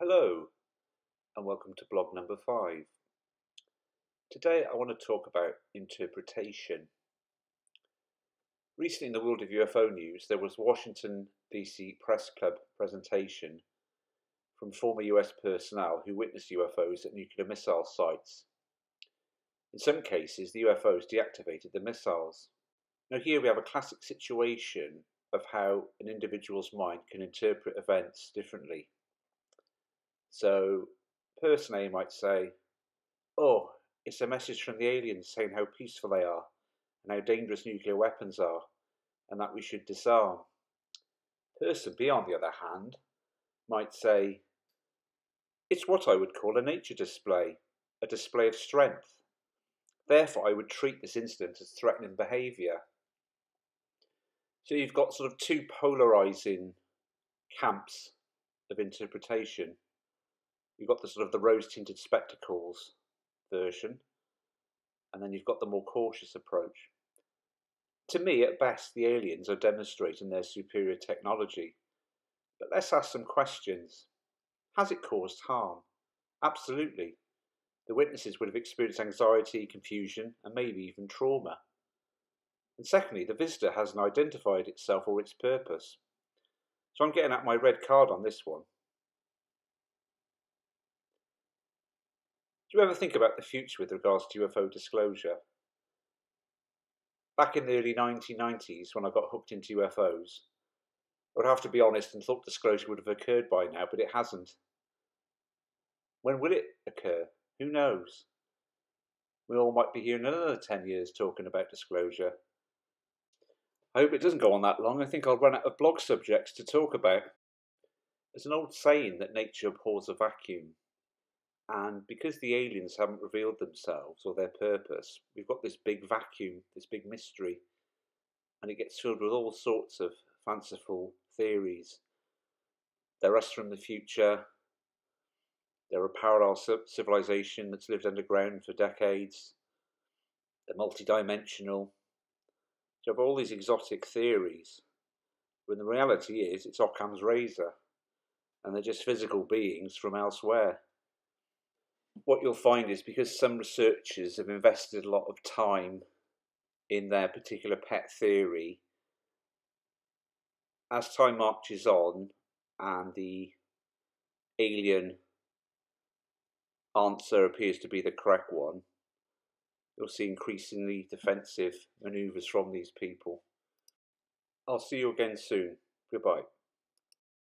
Hello and welcome to blog number 5. Today I want to talk about interpretation. Recently in the world of UFO news there was a Washington DC Press Club presentation from former US personnel who witnessed UFOs at nuclear missile sites. In some cases the UFOs deactivated the missiles. Now here we have a classic situation of how an individual's mind can interpret events differently. So, person A might say, "Oh, it's a message from the aliens saying how peaceful they are and how dangerous nuclear weapons are and that we should disarm." Person B, on the other hand, might say, "It's what I would call a nature display, a display of strength. Therefore, I would treat this incident as threatening behaviour." So you've got sort of two polarising camps of interpretation. You've got the sort of the rose-tinted spectacles version, and then you've got the more cautious approach. To me, at best, the aliens are demonstrating their superior technology. But let's ask some questions. Has it caused harm? Absolutely. The witnesses would have experienced anxiety, confusion, and maybe even trauma. And secondly, the visitor hasn't identified itself or its purpose. So I'm getting out my red card on this one. Do you ever think about the future with regards to UFO disclosure? Back in the early 1990s, when I got hooked into UFOs, I would have to be honest and thought disclosure would have occurred by now, but it hasn't. When will it occur? Who knows? We all might be here in another 10 years talking about disclosure. I hope it doesn't go on that long. I think I'll run out of blog subjects to talk about. There's an old saying that nature abhors a vacuum. And because the aliens haven't revealed themselves or their purpose, we've got this big vacuum, this big mystery, and it gets filled with all sorts of fanciful theories. They're us from the future. They're a parallel civilization that's lived underground for decades. They're multidimensional. So you have all these exotic theories, when the reality is it's Occam's razor, and they're just physical beings from elsewhere. What you'll find is because some researchers have invested a lot of time in their particular pet theory, as time marches on and the alien answer appears to be the correct one, you'll see increasingly defensive manoeuvres from these people. I'll see you again soon. Goodbye.